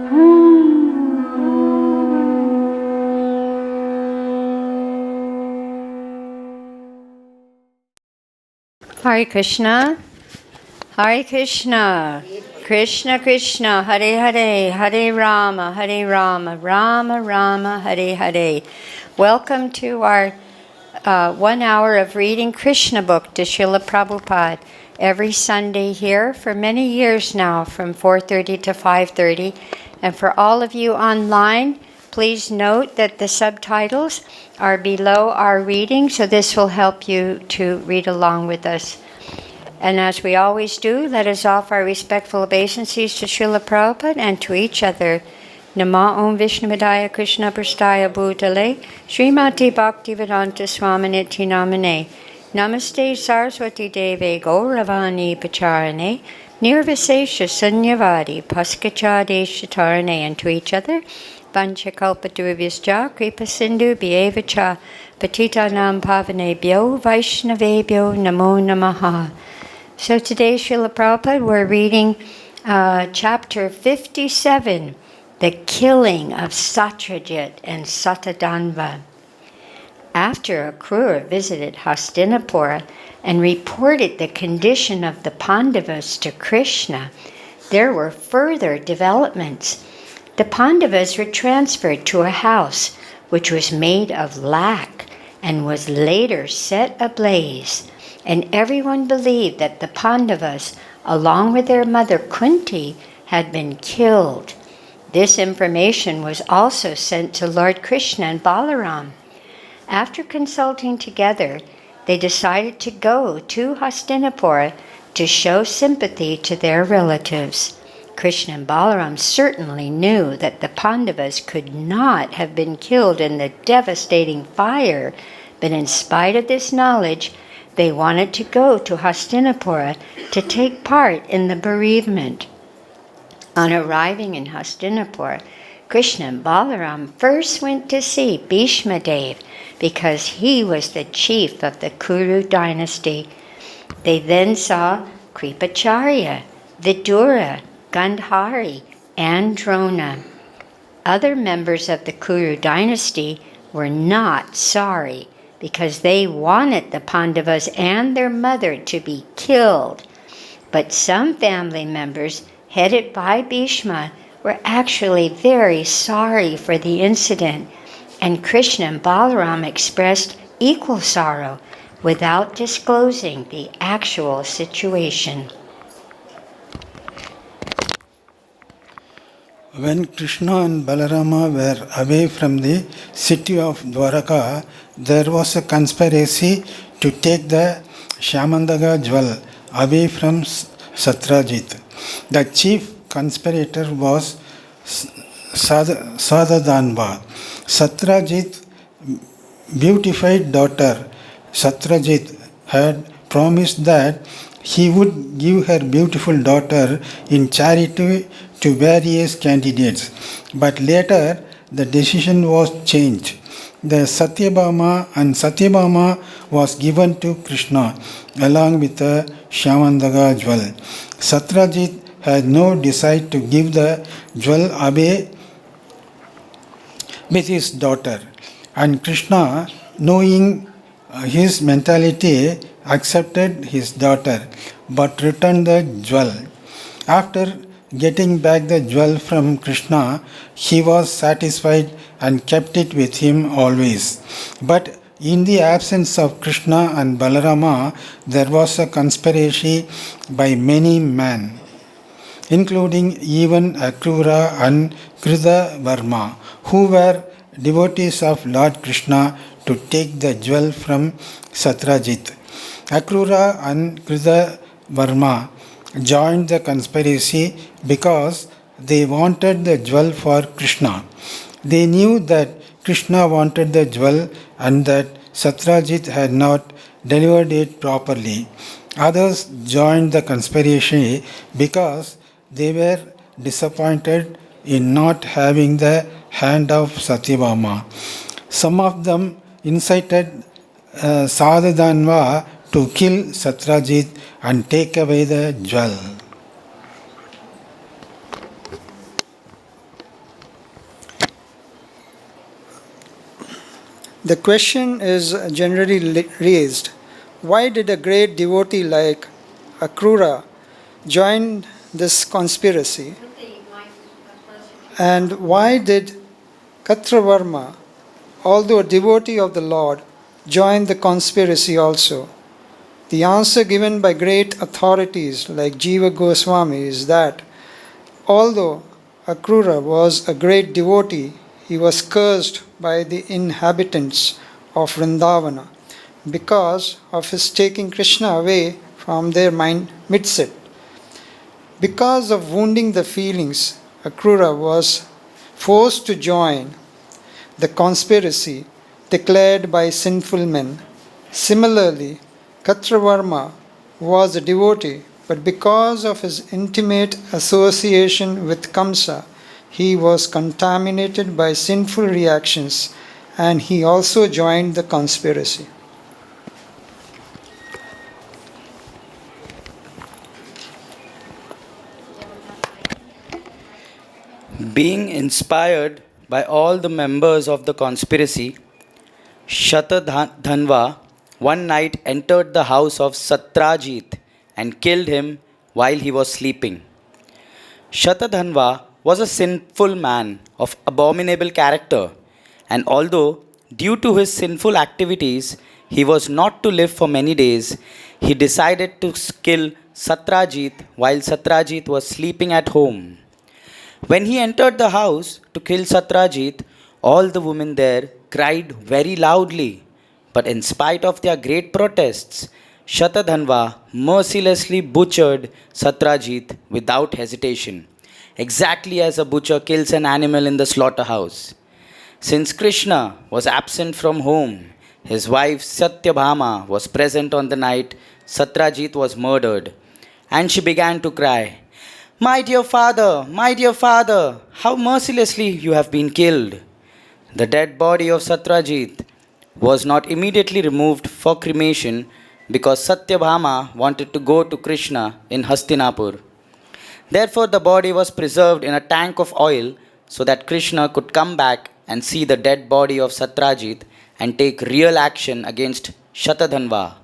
Hare Krishna, Hare Krishna, Krishna Krishna, Hare Hare, Hare Rama, Rama Rama, Hare Hare. Welcome to our 1 hour of reading Krishna book to Srila Prabhupada every Sunday here for many years now from 4:30 to 5:30. And for all of you online, please note that the subtitles are below our reading, so this will help you to read along with us. And as we always do, let us offer our respectful obeisances to Srila Prabhupada and to each other. Nama Om Vishnuvedaya Krishna Prasthaya Bhutale Srimati Bhakti-Vedanta Swaminiti Namane Namaste Saraswati Deve Gauravani Pacharane Nirvisesha Sunyavadi Paskachadeshatarane. And to each other, Vanchakalpadurvyascha Kripa Sindhu Bhyevacha Patitanam Pavanebhyo Vaishnavebhyo Namo Namaha. So today, Srila Prabhupada, we're reading chapter 57, the killing of Satrajit and Satadanva. After Akrura visited Hastinapura and reported the condition of the Pandavas to Krishna, there were further developments. The Pandavas were transferred to a house which was made of lac and was later set ablaze, and everyone believed that the Pandavas, along with their mother Kunti, had been killed. This information was also sent to Lord Krishna and Balaram. After consulting together, they decided to go to Hastinapura to show sympathy to their relatives. Krishna and Balaram certainly knew that the Pandavas could not have been killed in the devastating fire, but in spite of this knowledge, they wanted to go to Hastinapura to take part in the bereavement. On arriving in Hastinapura, Krishna and Balaram first went to see Bhishma Dev because he was the chief of the Kuru dynasty. They then saw Kripacharya, Vidura, Gandhari, and Drona. Other members of the Kuru dynasty were not sorry because they wanted the Pandavas and their mother to be killed. But some family members, headed by Bhishma, were actually very sorry for the incident, and Krishna and Balaram expressed equal sorrow without disclosing the actual situation. When Krishna and Balarama were away from the city of Dwaraka, there was a conspiracy to take the Syamantaka jewel away from Satrajit. The chief conspirator was Satadanva. Satrajit's beautified daughter Satrajit had promised that he would give her beautiful daughter in charity to various candidates. But later, the decision was changed. The Satyabhama was given to Krishna along with the Syamantaka jewel. Satrajit had no desire to give the jewel away with his daughter, and Krishna, knowing his mentality, accepted his daughter but returned the jewel. After getting back the jewel from Krishna, he was satisfied and kept it with him always. But in the absence of Krishna and Balarama, there was a conspiracy by many men, including even Akrura and Kritavarma, who were devotees of Lord Krishna, to take the jewel from Satrajit. Akrura and Kritavarma joined the conspiracy because they wanted the jewel for Krishna. They knew that Krishna wanted the jewel and that Satrajit had not delivered it properly. Others joined the conspiracy because they were disappointed in not having the hand of Satyabhama. Some of them incited Satadanva to kill Satrajit and take away the jewel. The question is generally raised, why did a great devotee like Akrura join this conspiracy? And why did Katravarma, although a devotee of the Lord, join the conspiracy also? The answer given by great authorities like Jiva Goswami is that although Akrura was a great devotee, he was cursed by the inhabitants of Vrindavana because of his taking Krishna away from their midset. Because of wounding the feelings, Akrura was forced to join the conspiracy declared by sinful men. Similarly, Katravarma was a devotee, but because of his intimate association with Kamsa, he was contaminated by sinful reactions and he also joined the conspiracy. Being inspired by all the members of the conspiracy, Shatadhanva one night entered the house of Satrajit and killed him while he was sleeping. Shatadhanva was a sinful man of abominable character, and although due to his sinful activities he was not to live for many days, he decided to kill Satrajit while Satrajit was sleeping at home. When he entered the house to kill Satrajit, all the women there cried very loudly. But in spite of their great protests, Shatadhanva mercilessly butchered Satrajit without hesitation, exactly as a butcher kills an animal in the slaughterhouse. Since Krishna was absent from home, his wife Satyabhama was present on the night Satrajit was murdered, and she began to cry, my dear father, how mercilessly you have been killed. The dead body of Satrajit was not immediately removed for cremation because Satyabhama wanted to go to Krishna in Hastinapur. Therefore, the body was preserved in a tank of oil so that Krishna could come back and see the dead body of Satrajit and take real action against Shatadhanva.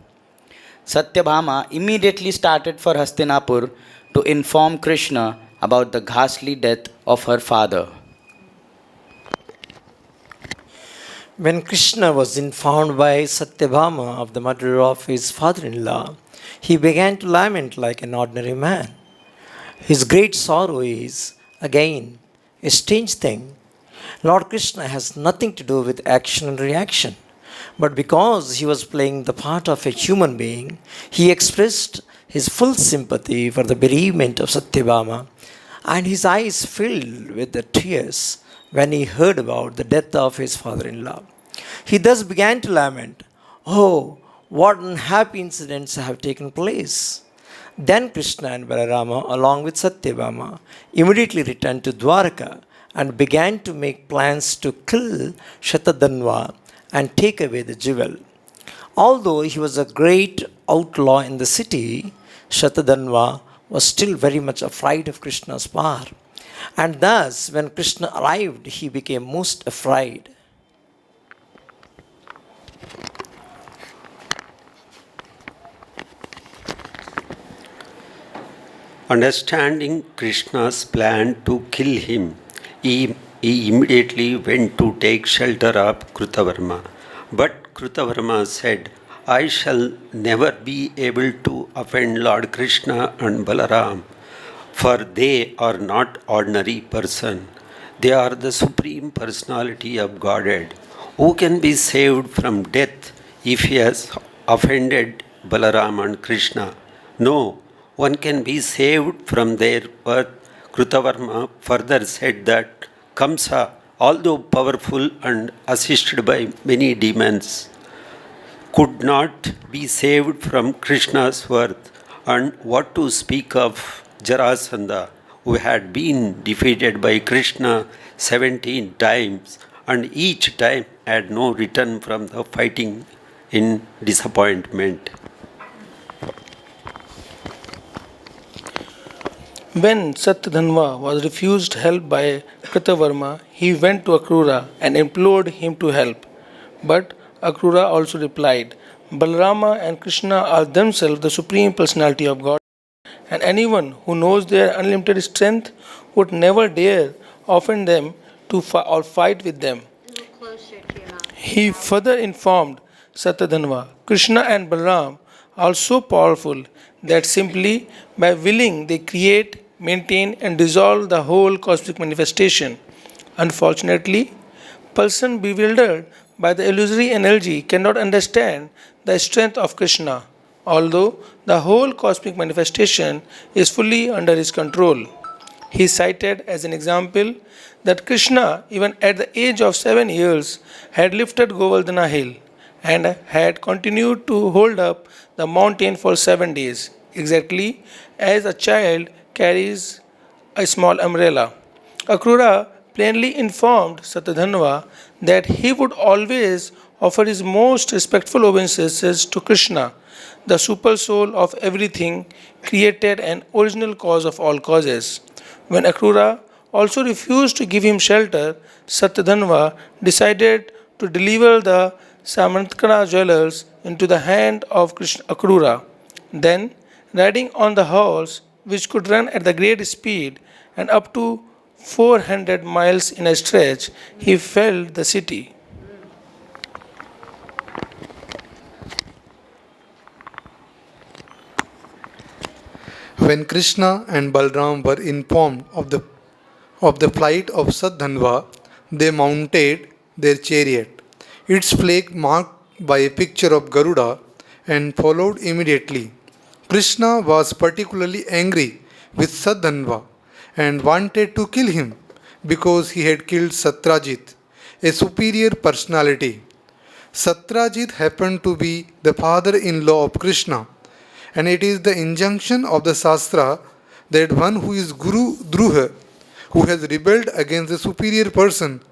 Satyabhama immediately started for Hastinapur to inform Krishna about the ghastly death of her father. When Krishna was informed by Satyabhama of the murder of his father-in-law, he began to lament like an ordinary man. His great sorrow is, again, a strange thing. Lord Krishna has nothing to do with action and reaction. But because he was playing the part of a human being, he expressed his full sympathy for the bereavement of Satyabhama, and his eyes filled with the tears when he heard about the death of his father-in-law. He thus began to lament, oh, what unhappy incidents have taken place. Then Krishna and Balarama, along with Satyabhama, immediately returned to Dwarka and began to make plans to kill Shatadhanva and take away the jewel. Although he was a great outlaw in the city, Shatadhanva was still very much afraid of Krishna's power. And thus, when Krishna arrived, he became most afraid. Understanding Krishna's plan to kill him, he immediately went to take shelter of Krutavarma. But Krutavarma said, I shall never be able to offend Lord Krishna and Balaram, for they are not ordinary person. They are the Supreme Personality of Godhead. Who can be saved from death if he has offended Balaram and Krishna? No, one can be saved from their birth. Krutavarma further said that Kamsa, although powerful and assisted by many demons, could not be saved from Krishna's wrath, and what to speak of Jarasandha, who had been defeated by Krishna 17 times, and each time had no return from the fighting in disappointment. When Satyadhanva was refused help by Kritavarma, he went to Akrura and implored him to help. But Akrura also replied, Balarama and Krishna are themselves the Supreme Personality of God, and anyone who knows their unlimited strength would never dare offend them or fight with them. He further informed Satadhanva, Krishna and Balaram are so powerful that simply by willing they create, maintain and dissolve the whole cosmic manifestation. Unfortunately, person bewildered by the illusory energy cannot understand the strength of Krishna, although the whole cosmic manifestation is fully under his control. He cited as an example that Krishna, even at the age of 7 years, had lifted Govardhana hill and had continued to hold up the mountain for 7 days, exactly as a child carries a small umbrella. Akrura plainly informed Satadhanva that he would always offer his most respectful obeisances to Krishna, the super soul of everything created and original cause of all causes. When Akrura also refused to give him shelter, Satadhanva decided to deliver the Syamantaka jewelers into the hand of Akrura. Then, riding on the horse, which could run at the great speed and up to 400 miles in a stretch, he felled the city. When Krishna and Balram were informed of the flight of Satdhanva, they mounted their chariot, its flag marked by a picture of Garuda, and followed immediately. Krishna was particularly angry with Satdhanva and wanted to kill him because he had killed Satrajit, a superior personality. Satrajit happened to be the father-in-law of Krishna, and it is the injunction of the Shastra that one who is Guru Druha, who has rebelled against the superior person,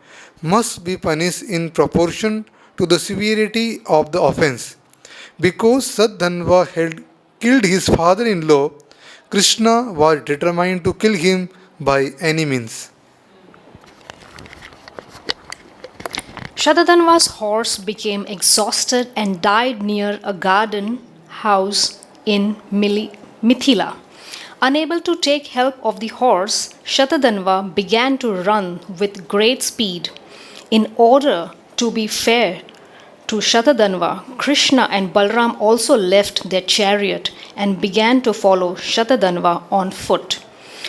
must be punished in proportion to the severity of the offense. Because Satdhanva had killed his father-in-law, Krishna was determined to kill him by any means. Shatadhanva's horse became exhausted and died near a garden house in Mithila. Unable to take help of the horse, Shatadhanva began to run with great speed. In order to be fair to Shatadhanva, Krishna and Balram also left their chariot and began to follow Shatadhanva on foot.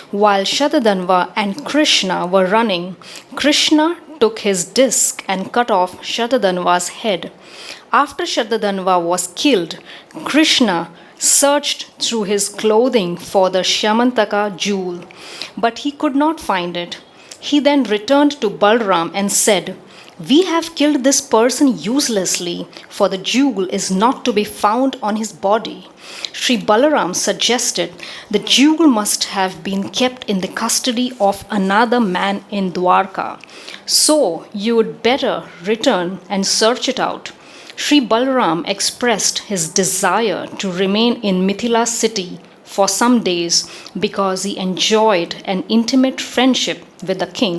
While Shatadhanva and Krishna were running, Krishna took his disc and cut off Shatadhanva's head. After Shatadhanva was killed, Krishna searched through his clothing for the Syamantaka jewel, but he could not find it. He then returned to Balram and said, "We have killed this person uselessly, for the jewel is not to be found on his body." Sri Balaram suggested the jewel must have been kept in the custody of another man in Dwarka. So you would better return and search it out. Sri Balaram expressed his desire to remain in Mithila city for some days because he enjoyed an intimate friendship with the king.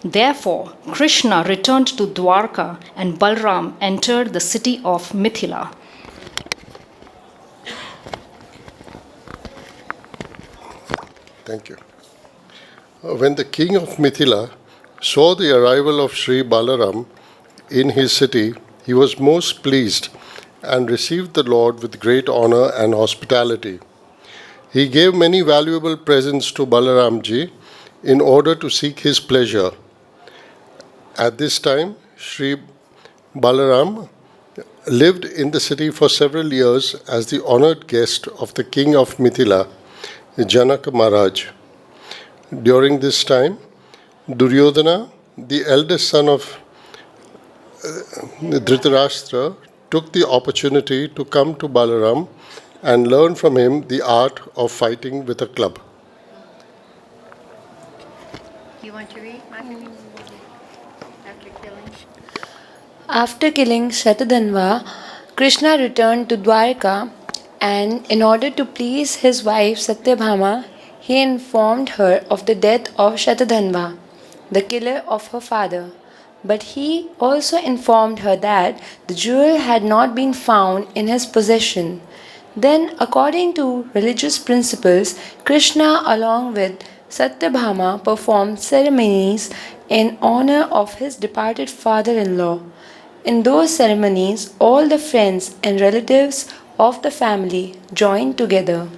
Therefore, Krishna returned to Dwarka and Balram entered the city of Mithila. Thank you. When the king of Mithila saw the arrival of Sri Balaram in his city, he was most pleased and received the Lord with great honor and hospitality. He gave many valuable presents to Balaramji in order to seek his pleasure. At this time, Sri Balaram lived in the city for several years as the honored guest of the king of Mithila, Janaka Maharaj. During this time, Duryodhana, the eldest son of Dhritarashtra, took the opportunity to come to Balaram and learn from him the art of fighting with a club. You want to read, Margaret? After killing? After killing Shatadhanva, Krishna returned to Dwarka, and in order to please his wife Satyabhama, he informed her of the death of Shatadhanva, the killer of her father. but he also informed her that the jewel had not been found in his possession. Then, according to religious principles, Krishna, along with Satyabhama, performed ceremonies in honor of his departed father in law. In those ceremonies, all the friends and relatives of the family joined together.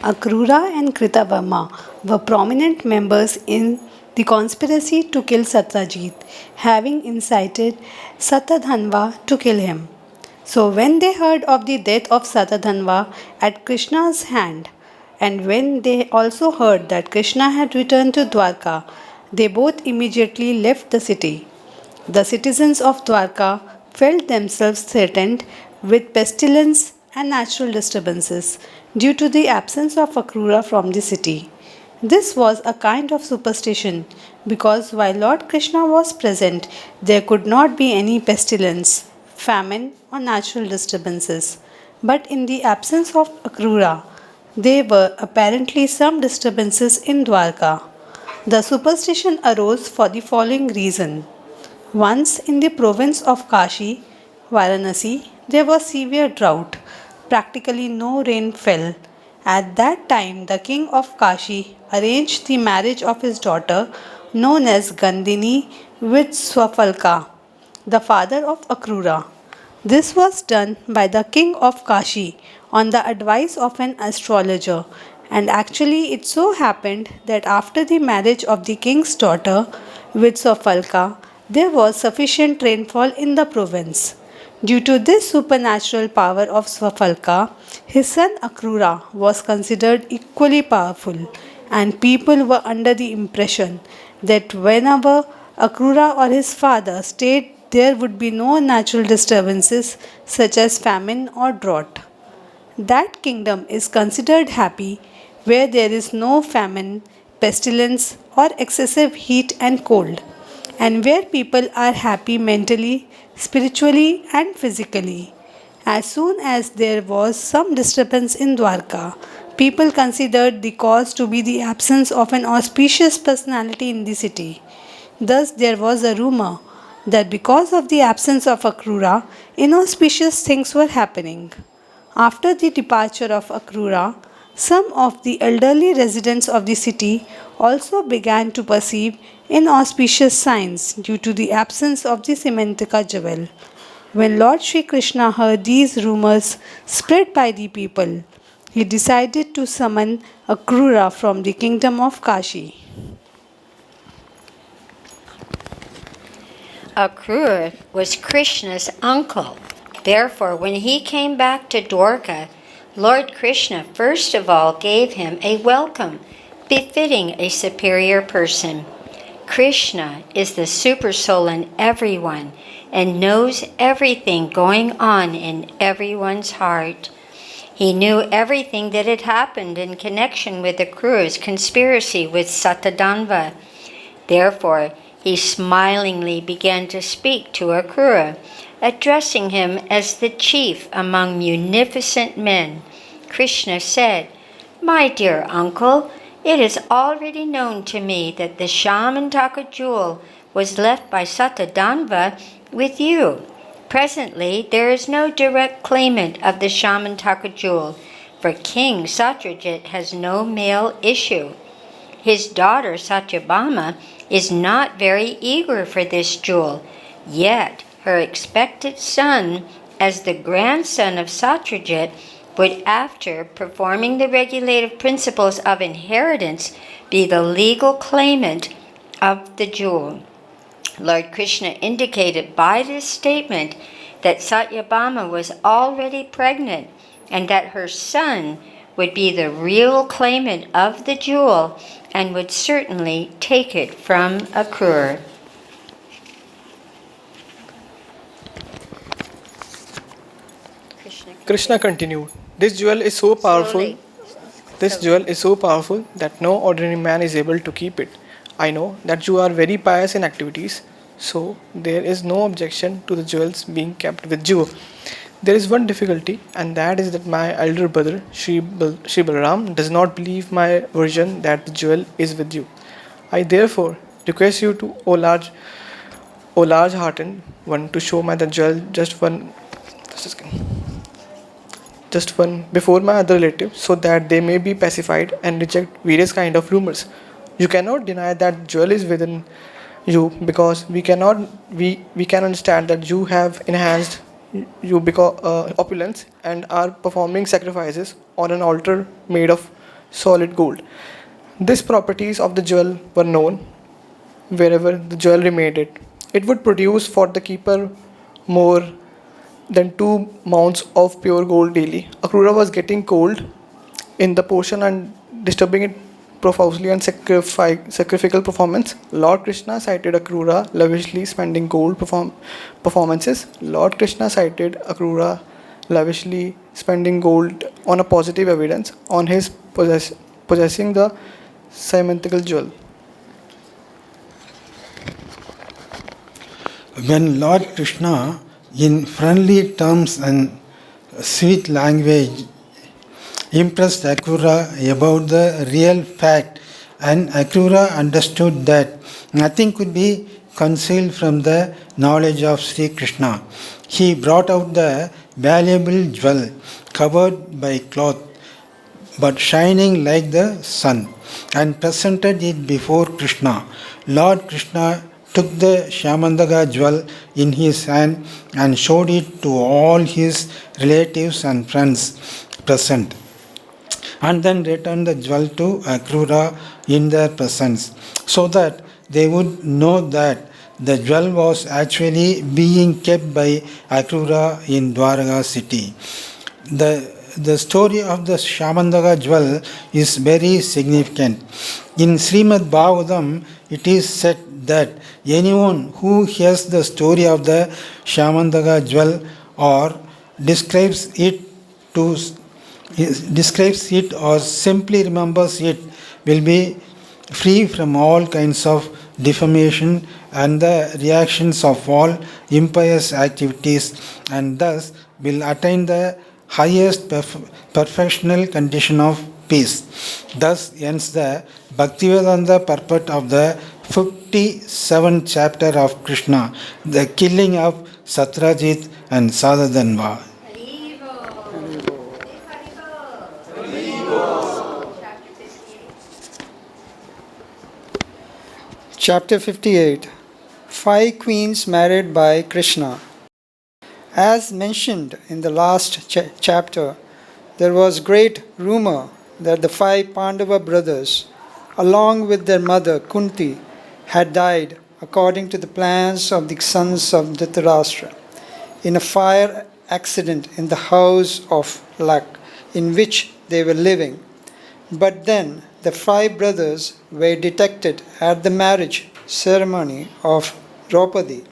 Akrura and Kritavarma were prominent members in the conspiracy to kill Satrajit, having incited Satadhanva to kill him. So when they heard of the death of Satadhanva at Krishna's hand, and when they also heard that Krishna had returned to Dwarka, they both immediately left the city. The citizens of Dwarka felt themselves threatened with pestilence and natural disturbances due to the absence of Akrura from the city. This was a kind of superstition because while Lord Krishna was present, there could not be any pestilence, famine, or natural disturbances. But in the absence of Akrura, there were apparently some disturbances in Dwarka. The superstition arose for the following reason. Once in the province of Kashi, Varanasi, there was severe drought. Practically no rain fell. At that time, the king of Kashi arranged the marriage of his daughter, known as Gandhini, with Swafalka, the father of Akrura. This was done by the king of Kashi on the advice of an astrologer, and actually it so happened that after the marriage of the king's daughter with Swafalka, there was sufficient rainfall in the province. Due to this supernatural power of Swafalka, his son Akrura was considered equally powerful, and people were under the impression that whenever Akrura or his father stayed, there would be no natural disturbances such as famine or drought. That kingdom is considered happy where there is no famine, pestilence, or excessive heat and cold, and where people are happy mentally, spiritually, and physically. As soon as there was some disturbance in Dwarka, people considered the cause to be the absence of an auspicious personality in the city. Thus, there was a rumor that because of the absence of Akrura, inauspicious things were happening. After the departure of Akrura, some of the elderly residents of the city also began to perceive inauspicious signs due to the absence of the Syamantaka jewel. When Lord Sri Krishna heard these rumors spread by the people, he decided to summon Akrura from the kingdom of Kashi. Akrura was Krishna's uncle. Therefore, when he came back to Dwarka, Lord Krishna first of all gave him a welcome befitting a superior person. Krishna is the super soul in everyone and knows everything going on in everyone's heart. He knew everything that had happened in connection with Akrura's conspiracy with Satadhanva. Therefore, he smilingly began to speak to Akrura, addressing him as the chief among munificent men. Krishna said, "My dear uncle, it is already known to me that the Syamantaka jewel was left by Satadhanva with you. Presently, there is no direct claimant of the Syamantaka jewel, for King Satrajit has no male issue. His daughter Satyabhama is not very eager for this jewel, yet her expected son, as the grandson of Satrajit, would, after performing the regulative principles of inheritance, be the legal claimant of the jewel." Lord Krishna indicated by this statement that Satyabhama was already pregnant and that her son would be the real claimant of the jewel and would certainly take it from Akrura. Krishna continued, This jewel is so powerful that no ordinary man is able to keep it. I know that you are very pious in activities, so there is no objection to the jewels being kept with you. There is one difficulty, and that is that my elder brother, Sri Balaram, does not believe my version that the jewel is with you. I therefore request you to, O large-hearted one, to show my the jewel just one before my other relatives, so that they may be pacified and reject various kind of rumors. You cannot deny that jewel is within you, because we can understand that you have enhanced you because opulence and are performing sacrifices on an altar made of solid gold. These properties of the jewel were known wherever the jewel remained. It would produce for the keeper more than 2 mounts of pure gold daily. Akrura was getting cold in the portion and disturbing it profusely and sacrificial performance. Lord Krishna cited Akrura lavishly spending gold performances. Lord Krishna cited Akrura lavishly spending gold on a positive evidence on his possessing the Syamantaka jewel. When Lord Krishna, in friendly terms and sweet language, impressed Akrura about the real fact, and Akrura understood that nothing could be concealed from the knowledge of Sri Krishna, he brought out the valuable jewel covered by cloth but shining like the sun, and presented it before Krishna. Lord Krishna took the Syamantaka jewel in his hand and showed it to all his relatives and friends present, and then returned the jewel to Akrura in their presence, so that they would know that the jewel was actually being kept by Akrura in Dwaraka city. The story of the Syamantaka jewel is very significant. In Srimad Bhagavatam, it is said that anyone who hears the story of the Syamantaka jewel or describes it or simply remembers it will be free from all kinds of defamation and the reactions of all impious activities, and thus will attain the highest perfectional condition of peace. Thus ends the Bhakti-yoga purport of the 57th chapter of Krishna, the killing of Satrajit and Sadhadanva. Chapter 58. 5 queens married by Krishna. As mentioned in the last chapter, there was great rumor that the 5 Pandava brothers, along with their mother Kunti, had died according to the plans of the sons of Dhritarashtra in a fire accident in the house of Lak in which they were living. But then the 5 brothers were detected at the marriage ceremony of Draupadi.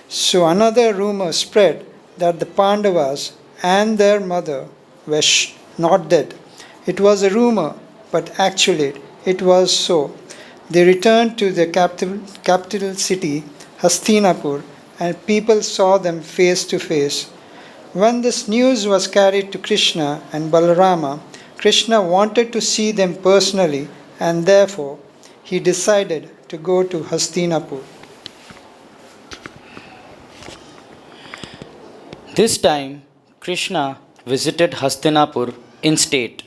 So another rumor spread that the Pandavas and their mother were not dead. It was a rumor, but actually it was so. They returned to their capital city, Hastinapur, and people saw them face to face. When this news was carried to Krishna and Balarama, Krishna wanted to see them personally, and therefore he decided to go to Hastinapur. This time, Krishna visited Hastinapur in state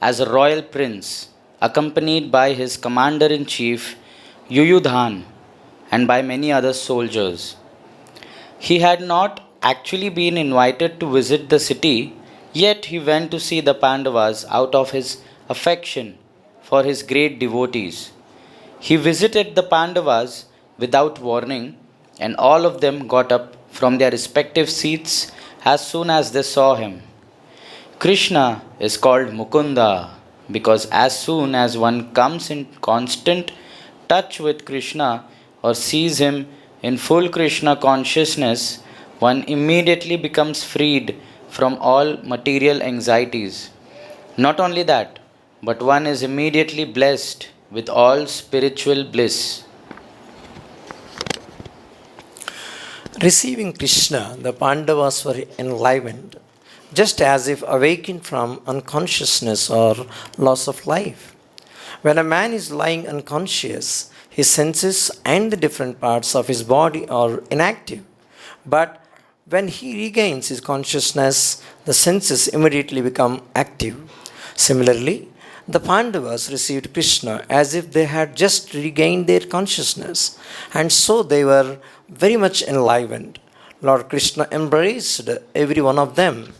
as a royal prince, accompanied by his commander-in-chief Yuyudhan and by many other soldiers. He had not actually been invited to visit the city, yet he went to see the Pandavas out of his affection for his great devotees. He visited the Pandavas without warning, and all of them got up from their respective seats as soon as they saw him. Krishna is called Mukunda because as soon as one comes in constant touch with Krishna or sees him in full Krishna consciousness, one immediately becomes freed from all material anxieties. Not only that, but one is immediately blessed with all spiritual bliss. Receiving Krishna, the Pandavas were enlivened just as if awakened from unconsciousness or loss of life. When a man is lying unconscious, his senses and the different parts of his body are inactive. But when he regains his consciousness, the senses immediately become active. Similarly, the Pandavas received Krishna as if they had just regained their consciousness, and so they were very much enlivened. Lord Krishna embraced every one of them,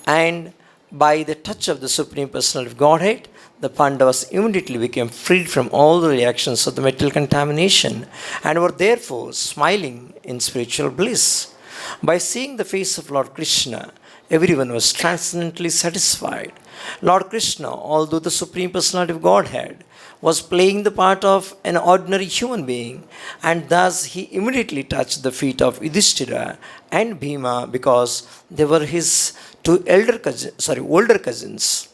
and by the touch of the Supreme Personality of Godhead, the Pandavas immediately became freed from all the reactions of the material contamination and were therefore smiling in spiritual bliss. By seeing the face of Lord Krishna, everyone was transcendently satisfied. Lord Krishna, although the Supreme Personality of Godhead, was playing the part of an ordinary human being, and thus he immediately touched the feet of Yudhishthira and Bhima because they were his two older cousins.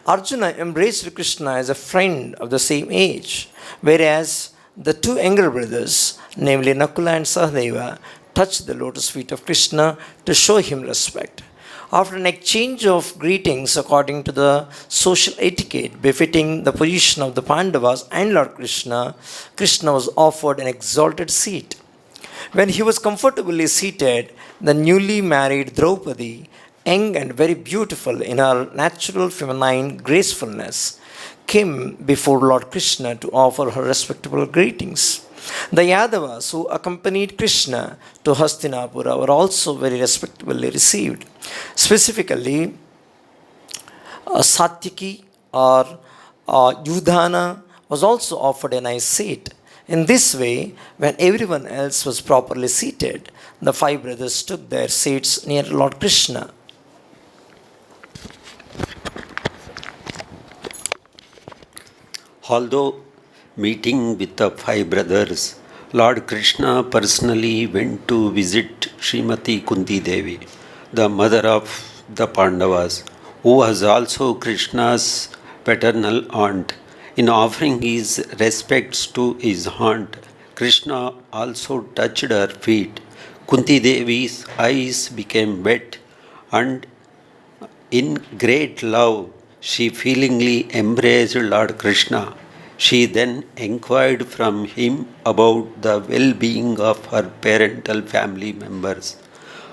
Arjuna embraced Krishna as a friend of the same age, whereas the two younger brothers, namely Nakula and Sahadeva, touched the lotus feet of Krishna to show him respect. After an exchange of greetings according to the social etiquette befitting the position of the Pandavas and Lord Krishna, Krishna was offered an exalted seat. When he was comfortably seated, the newly married Draupadi, young and very beautiful in her natural feminine gracefulness, came before Lord Krishna to offer her respectable greetings. The Yadavas who accompanied Krishna to Hastinapura were also very respectably received. Specifically, Satyaki or Yudhana was also offered a nice seat. In this way, when everyone else was properly seated, the five brothers took their seats near Lord Krishna. Although meeting with the five brothers, Lord Krishna personally went to visit Srimati Kunti Devi, the mother of the Pandavas, who was also Krishna's paternal aunt. In offering his respects to his aunt, Krishna also touched her feet. Kunti Devi's eyes became wet, and in great love, she feelingly embraced Lord Krishna. She then inquired from him about the well-being of her parental family members,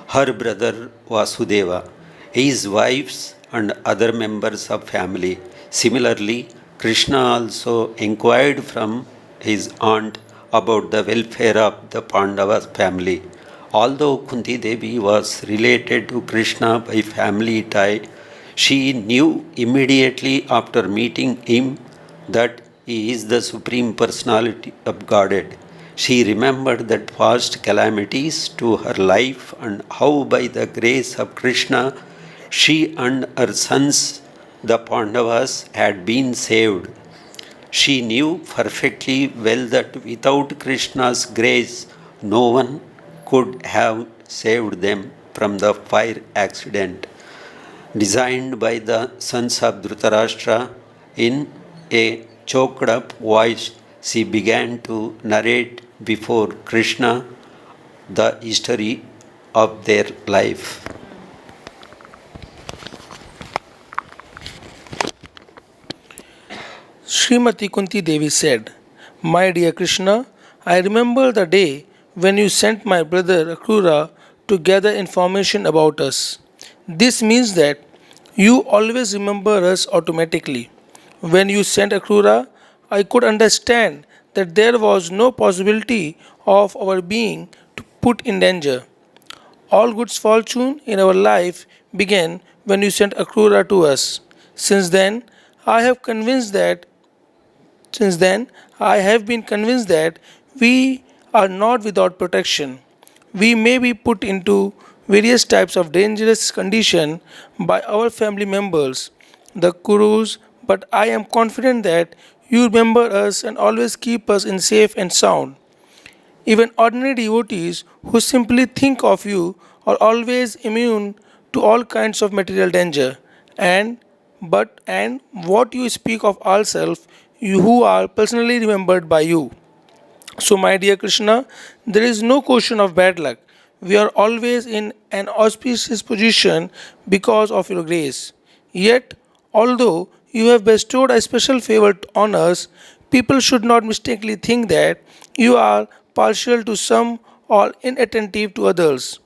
her brother Vasudeva, his wives and other members of family. Similarly, Krishna also inquired from his aunt about the welfare of the Pandavas family. Although Kunti Devi was related to Krishna by family tie, she knew immediately after meeting him that he is the Supreme Personality of Godhead. She remembered that past calamities to her life and how by the grace of Krishna she and her sons, the Pandavas, had been saved. She knew perfectly well that without Krishna's grace, no one could have saved them from the fire accident designed by the sons of Dhritarashtra. In a choked up voice, she began to narrate before Krishna the history of their life. Srimati Kunti Devi said, "My dear Krishna, I remember the day when you sent my brother Akrura to gather information about us. This means that you always remember us automatically. When you sent Akrura, I could understand that there was no possibility of our being put in danger. All good fortune in our life began when you sent Akrura to us. Since then, I have convinced that since then, I have been convinced that we are not without protection. We may be put into various types of dangerous condition by our family members, the Kurus, but I am confident that you remember us and always keep us in safe and sound. Even ordinary devotees who simply think of you are always immune to all kinds of material danger. And what you speak of ourselves, you who are personally remembered by you. So, my dear Krishna, there is no question of bad luck. we are always in an auspicious position because of your grace. Yet, although you have bestowed a special favor on us, people should not mistakenly think that you are partial to some or inattentive to others.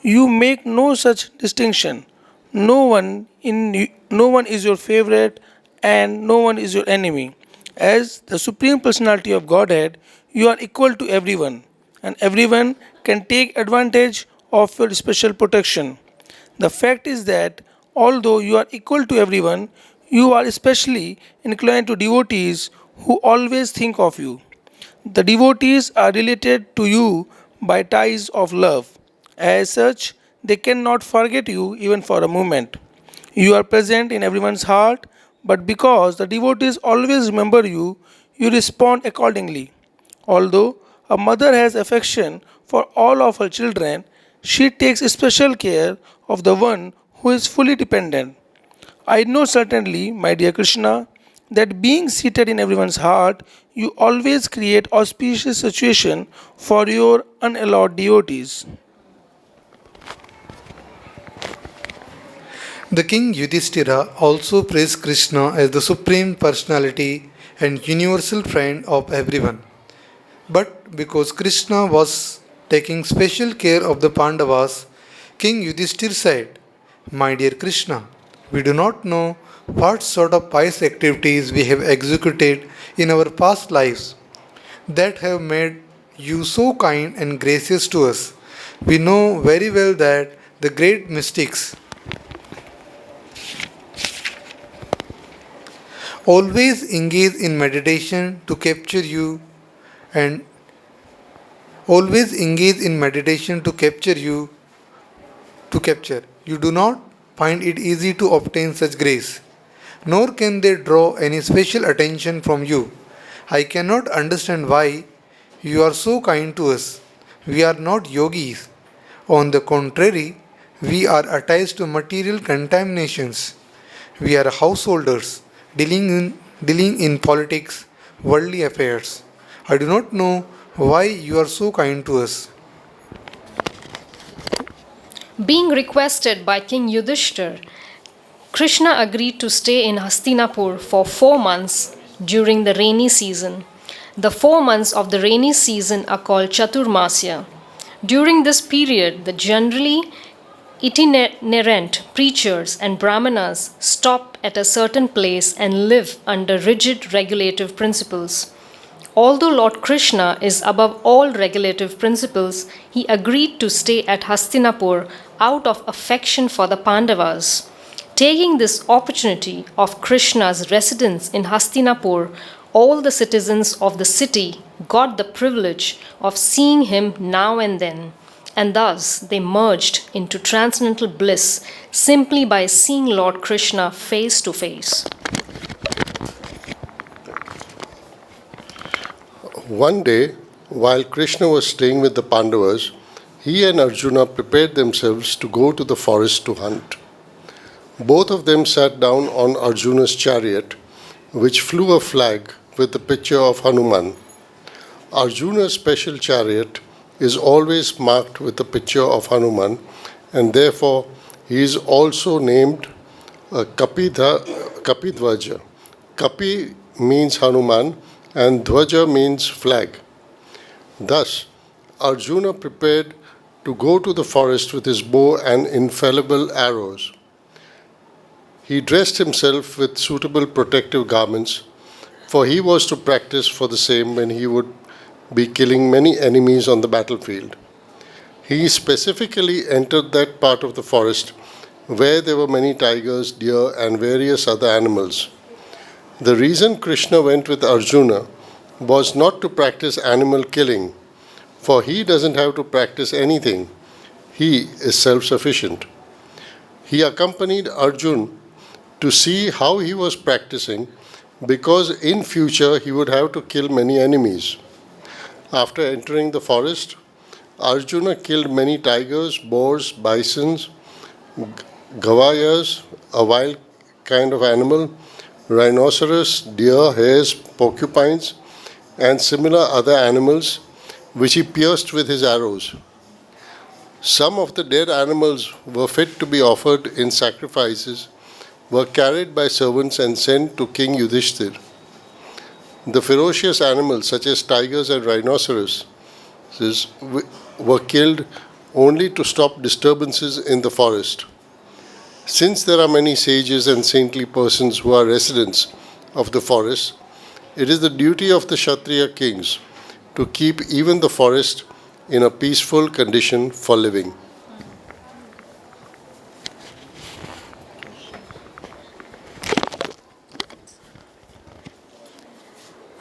You make no such distinction. No one is your favorite and no one is your enemy. As the supreme personality of Godhead, you are equal to everyone and everyone can take advantage of your special protection. The fact is that although you are equal to everyone, you are especially inclined to devotees who always think of you. The devotees are related to you by ties of love. As such, they cannot forget you even for a moment. You are present in everyone's heart, but because the devotees always remember you, you respond accordingly. Although a mother has affection for all of her children, she takes special care of the one who is fully dependent. I know certainly, my dear Krishna, that being seated in everyone's heart, you always create auspicious situation for your unallowed devotees. The king Yudhishthira also praised Krishna as the supreme personality and universal friend of everyone. But because Krishna was taking special care of the Pandavas, King Yudhishthir said, "My dear Krishna, we do not know what sort of pious activities we have executed in our past lives that have made you so kind and gracious to us. We know very well that the great mystics always engage in meditation to capture you and always engage in meditation to capture you to capture. You do not find it easy to obtain such grace, nor can they draw any special attention from you. I cannot understand why you are so kind to us. We are not yogis. On the contrary, we are attached to material contaminations. We are householders dealing in politics, worldly affairs. I do not know why you are so kind to us." Being requested by King Yudhishthir, Krishna agreed to stay in Hastinapur for 4 months during the rainy season. The 4 months of the rainy season are called Chaturmasya. During this period, the generally itinerant preachers and brahmanas stop at a certain place and live under rigid regulative principles. Although Lord Krishna is above all regulative principles, he agreed to stay at Hastinapur out of affection for the Pandavas. Taking this opportunity of Krishna's residence in Hastinapur, all the citizens of the city got the privilege of seeing him now and then, and thus they merged into transcendental bliss simply by seeing Lord Krishna face to face. One day, while Krishna was staying with the Pandavas, he and Arjuna prepared themselves to go to the forest to hunt. Both of them sat down on Arjuna's chariot, which flew a flag with the picture of Hanuman. Arjuna's special chariot is always marked with the picture of Hanuman, and therefore he is also named Kapidvaja. Kapi means Hanuman and Dvaja means flag. Thus, Arjuna prepared to go to the forest with his bow and infallible arrows. He dressed himself with suitable protective garments, for he was to practice for the same when he would be killing many enemies on the battlefield. He specifically entered that part of the forest where there were many tigers, deer, and various other animals. The reason Krishna went with Arjuna was not to practice animal killing, for he doesn't have to practice anything. He is self-sufficient. He accompanied Arjuna to see how he was practicing, because in future he would have to kill many enemies. After entering the forest, Arjuna killed many tigers, boars, bisons, gavayas, a wild kind of animal, rhinoceros, deer, hares, porcupines, and similar other animals, which he pierced with his arrows. Some of the dead animals were fit to be offered in sacrifices, were carried by servants and sent to King Yudhishthir. The ferocious animals such as tigers and rhinoceroses were killed only to stop disturbances in the forest. Since there are many sages and saintly persons who are residents of the forest, it is the duty of the Kshatriya kings to keep even the forest in a peaceful condition for living.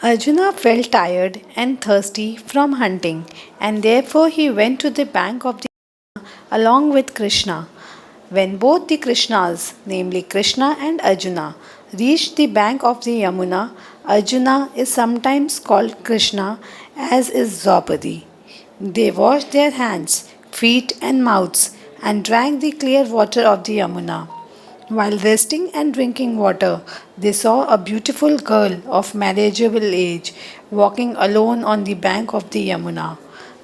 Arjuna felt tired and thirsty from hunting, and therefore he went to the bank of the Yamuna along with Krishna. When both the Krishnas, namely Krishna and Arjuna, reached the bank of the Yamuna, Arjuna is sometimes called Krishna, as is Draupadi. They washed their hands, feet, and mouths and drank the clear water of the Yamuna. While resting and drinking water, they saw a beautiful girl of marriageable age walking alone on the bank of the Yamuna.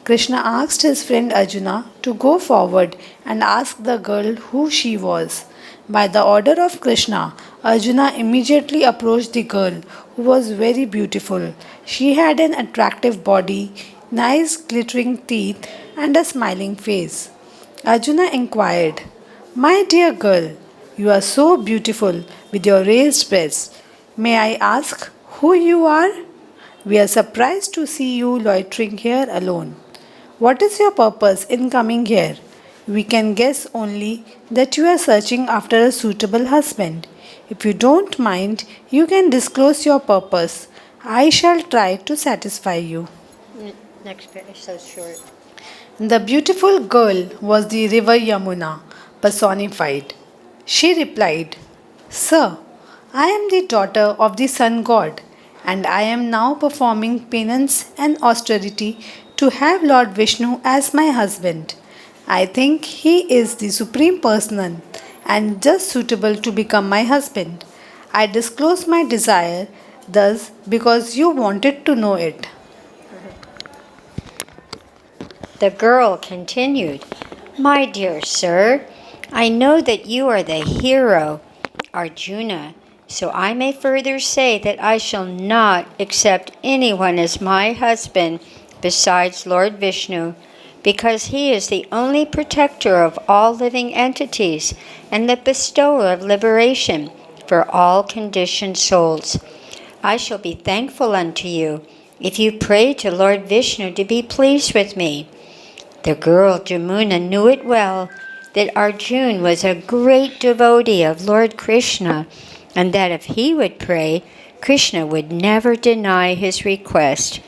Krishna asked his friend Arjuna to go forward and ask the girl who she was. By the order of Krishna, Arjuna immediately approached the girl, who was very beautiful. She had an attractive body, nice glittering teeth, and a smiling face. Arjuna inquired, "My dear girl, you are so beautiful with your raised breasts. May I ask who you are? We are surprised to see you loitering here alone. What is your purpose in coming here? We can guess only that you are searching after a suitable husband. If you don't mind, you can disclose your purpose. I shall try to satisfy you." Next bit is so short. The beautiful girl was the river Yamuna personified. She replied, "Sir, I am the daughter of the sun god, and I am now performing penance and austerity to have Lord Vishnu as my husband. I think he is the supreme person and just suitable to become my husband. I disclose my desire thus because you wanted to know it." The girl continued, "My dear sir, I know that you are the hero, Arjuna, so I may further say that I shall not accept anyone as my husband besides Lord Vishnu, because he is the only protector of all living entities and the bestower of liberation for all conditioned souls. I shall be thankful unto you if you pray to Lord Vishnu to be pleased with me." The girl Jamuna knew it well that Arjuna was a great devotee of Lord Krishna, and that if he would pray, Krishna would never deny his request.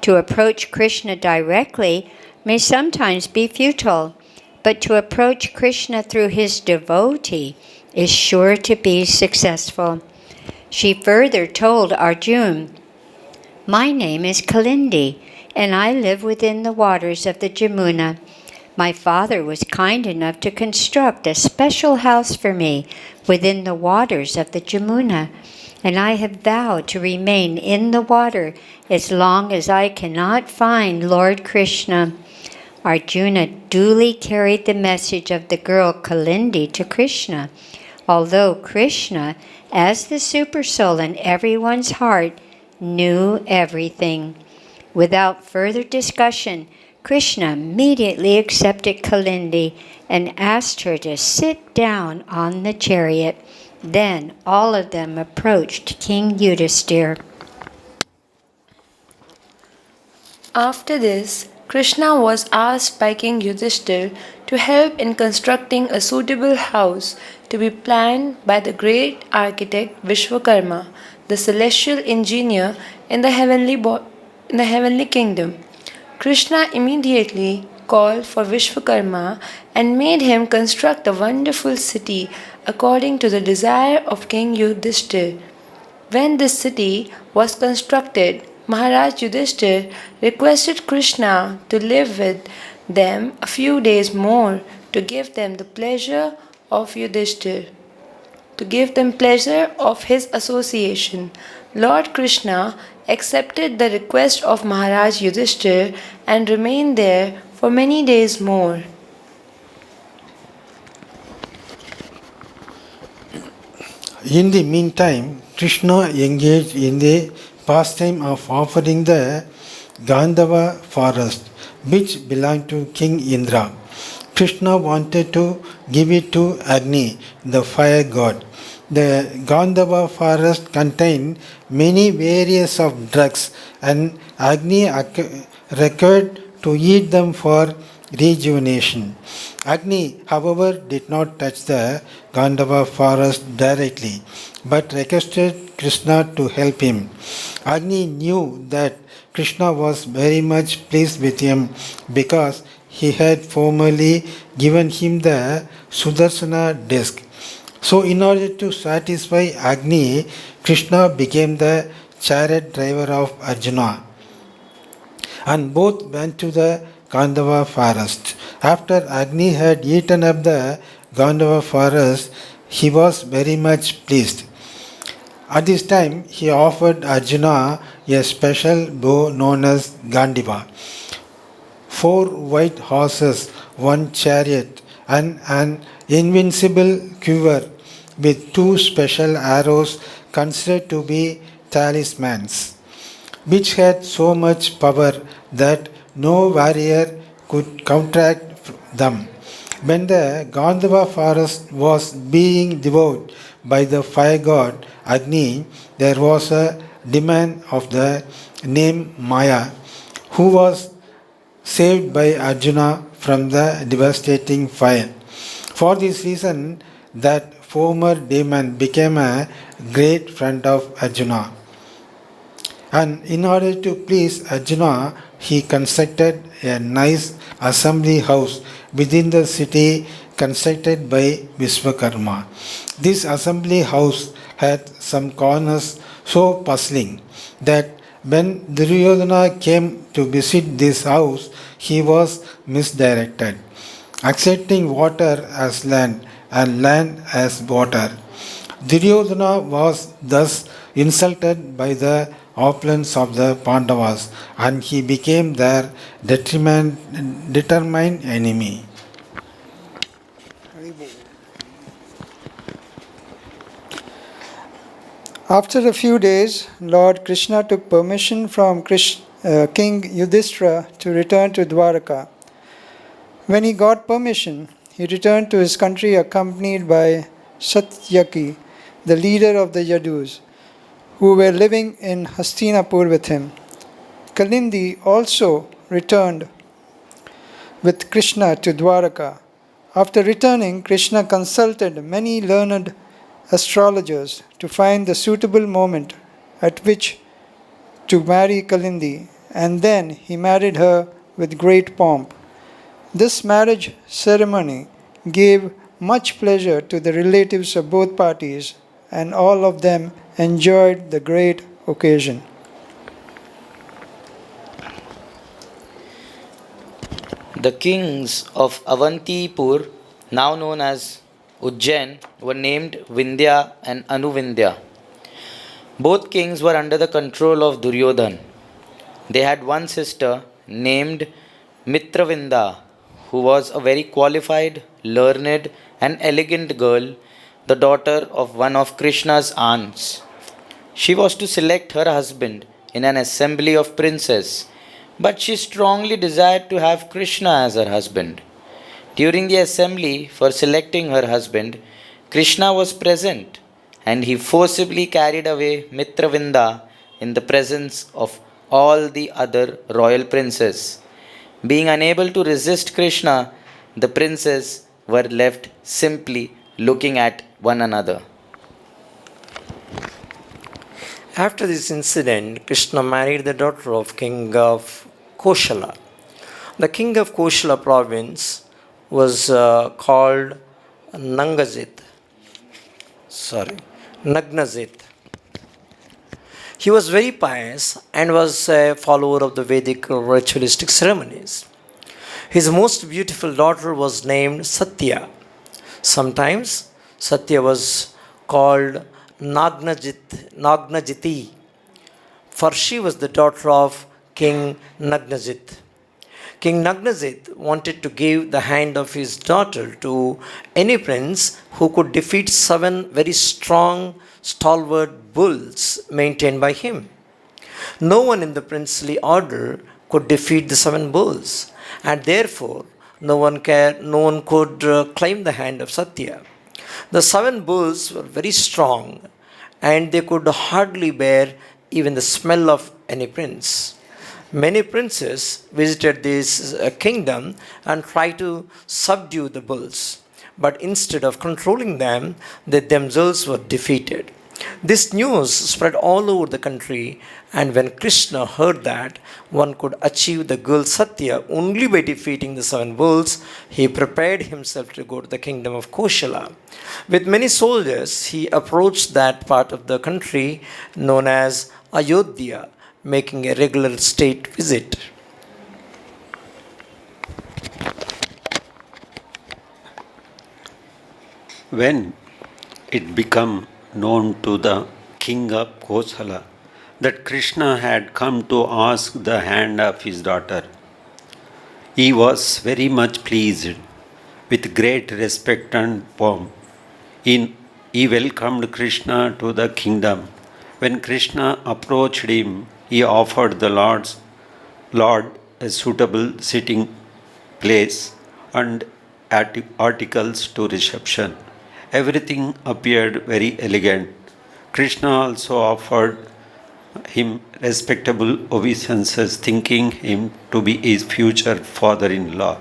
To approach Krishna directly may sometimes be futile, but to approach Krishna through his devotee is sure to be successful. She further told Arjuna, "My name is Kalindi, and I live within the waters of the Jamuna. My father was kind enough to construct a special house for me within the waters of the Jamuna, and I have vowed to remain in the water as long as I cannot find Lord Krishna." Arjuna duly carried the message of the girl Kalindi to Krishna, although Krishna, as the Supersoul in everyone's heart, knew everything. Without further discussion, Krishna immediately accepted Kalindi and asked her to sit down on the chariot. Then all of them approached King Yudhishthir. After this, Krishna was asked by King Yudhishthir to help in constructing a suitable house to be planned by the great architect Vishwakarma, the celestial engineer in the heavenly kingdom. Krishna immediately called for Vishwakarma and made him construct a wonderful city according to the desire of King Yudhishthir. When this city was constructed, Maharaj Yudhishthir requested Krishna to live with them a few days more to give them the pleasure of Yudhishthir, to give them pleasure of his association. Lord Krishna accepted the request of Maharaj Yudhishthir and remained there for many days more. In the meantime, Krishna engaged in the pastime of offering the Gandhava forest, which belonged to King Indra. Krishna wanted to give it to Agni, the fire god. The Gandhava forest contained many various of drugs, and Agni required to eat them for rejuvenation. Agni, however, did not touch the Gandhava forest directly, but requested Krishna to help him. Agni knew that Krishna was very much pleased with him because he had formerly given him the Sudarshana disc. So, in order to satisfy Agni, Krishna became the chariot driver of Arjuna, and both went to the Gandhava forest. After Agni had eaten up the Gandhava forest, he was very much pleased. At this time, he offered Arjuna a special bow known as Gandiva, 4 white horses, 1 chariot, and an invincible quiver with 2 special arrows considered to be talismans, which had so much power that no warrior could counteract them. When the Gandhava forest was being devoured by the fire god Agni, there was a demand of the name Maya, who was saved by Arjuna from the devastating fire. For this reason, that former demon became a great friend of Arjuna. And in order to please Arjuna, he constructed a nice assembly house within the city constructed by Vishwakarma. This assembly house had some corners so puzzling that when Duryodhana came to visit this house, he was misdirected, accepting water as land and land as water. Duryodhana was thus insulted by the opulence of the Pandavas, and he became their determined enemy. After a few days, Lord Krishna took permission from King Yudhishthira to return to Dwaraka. When he got permission, he returned to his country accompanied by Satyaki, the leader of the Yadus, who were living in Hastinapur with him. Kalindi also returned with Krishna to Dwaraka. After returning, Krishna consulted many learned astrologers to find the suitable moment at which to marry Kalindi, and then he married her with great pomp. This marriage ceremony gave much pleasure to the relatives of both parties, and all of them enjoyed the great occasion. The kings of Avantipur, now known as Ujjain, were named Vindhya and Anuvindhya. Both kings were under the control of Duryodhan. They had one sister named Mitravinda, who was a very qualified, learned, and elegant girl, the daughter of one of Krishna's aunts. She was to select her husband in an assembly of princes, but she strongly desired to have Krishna as her husband. During the assembly for selecting her husband, Krishna was present, and he forcibly carried away Mitravinda in the presence of all the other royal princes. Being unable to resist Krishna, the princes were left simply looking at one another. After this incident, Krishna married the daughter of King of Koshala. The king of Koshala province was called Nagnazit. He was very pious and was a follower of the Vedic ritualistic ceremonies. His most beautiful daughter was named Satya. Sometimes Satya was called Nagnajiti, for she was the daughter of King Nagnajit. King Nagnajit wanted to give the hand of his daughter to any prince who could defeat 7 very strong, stalwart bulls maintained by him. No one in the princely order could defeat the 7 bulls, and therefore no one could claim the hand of Satya. The 7 bulls were very strong, and they could hardly bear even the smell of any prince. Many princes visited this kingdom and tried to subdue the bulls, but instead of controlling them, they themselves were defeated. This news spread all over the country, and when Krishna heard that one could achieve the goal Satya only by defeating the 7 bulls, he prepared himself to go to the kingdom of Koshala. With many soldiers, he approached that part of the country known as Ayodhya, making a regular state visit. When it became known to the king of Kosala that Krishna had come to ask the hand of his daughter, he was very much pleased. With great respect and pomp, he welcomed Krishna to the kingdom. When Krishna approached him, he offered the Lord a suitable sitting place and articles to reception. Everything appeared very elegant. Krishna also offered him respectable obeisances, thinking him to be his future father-in-law.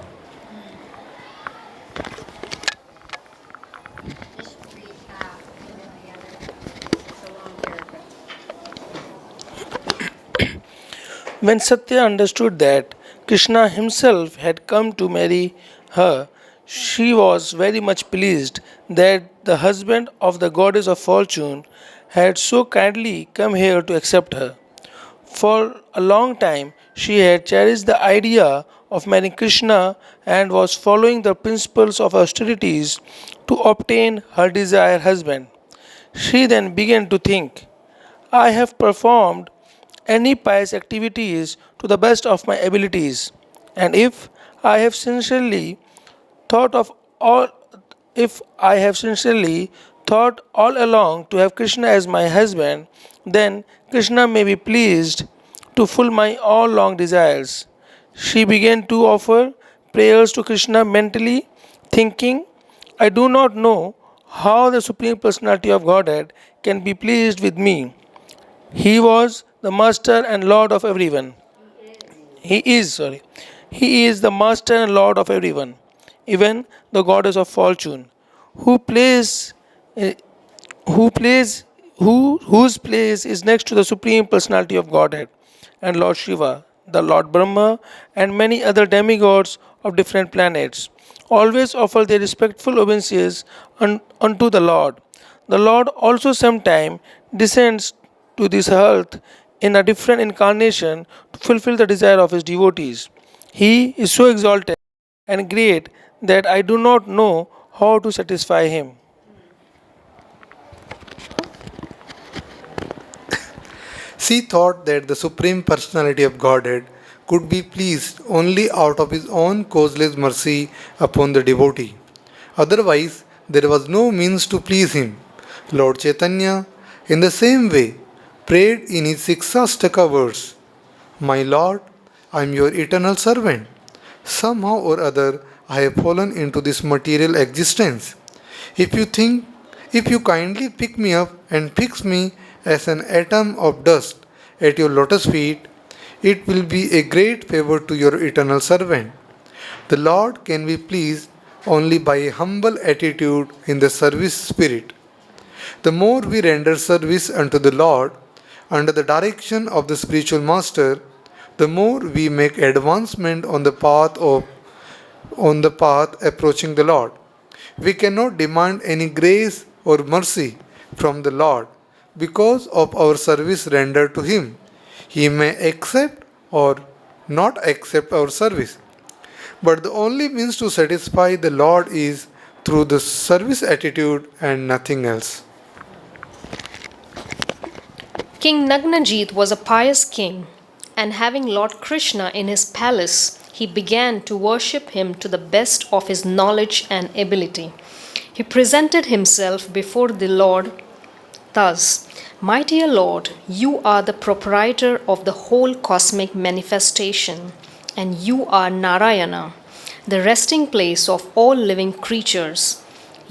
When Satya understood that Krishna himself had come to marry her, she was very much pleased that the husband of the goddess of fortune had so kindly come here to accept her. For a long time, she had cherished the idea of marrying Krishna and was following the principles of austerities to obtain her desired husband. She then began to think, I have performed any pious activities to the best of my abilities, and I have sincerely thought of all if I have sincerely thought all along to have Krishna as my husband, then Krishna may be pleased to fulfill my all long desires. She began to offer prayers to Krishna mentally, thinking, I do not know how the Supreme Personality of Godhead can be pleased with me. He was the master and lord of everyone. He is the master and lord of everyone, even the goddess of fortune, who plays, eh, whose place is next to the Supreme Personality of Godhead, and Lord Shiva, the Lord Brahma, and many other demigods of different planets, always offer their respectful obeisances unto the Lord. The Lord also sometimes descends to this earth in a different incarnation to fulfill the desire of his devotees. He is so exalted and great that I do not know how to satisfy him. She thought that the Supreme Personality of Godhead could be pleased only out of his own causeless mercy upon the devotee. Otherwise, there was no means to please him. Lord Chaitanya, in the same way, prayed in his Sikshastaka words, My Lord, I am your eternal servant. Somehow or other, I have fallen into this material existence. If you kindly pick me up and fix me as an atom of dust at your lotus feet, it will be a great favor to your eternal servant. The Lord can be pleased only by a humble attitude in the service spirit. The more we render service unto the Lord under the direction of the spiritual master, the more we make advancement on the path approaching the Lord. We cannot demand any grace or mercy from the Lord because of our service rendered to him. He may accept or not accept our service. But the only means to satisfy the Lord is through the service attitude and nothing else. King Nagnajit was a pious king, and having Lord Krishna in his palace, he began to worship him to the best of his knowledge and ability. He presented himself before the Lord thus: My dear Lord, you are the proprietor of the whole cosmic manifestation, and you are Narayana, the resting place of all living creatures.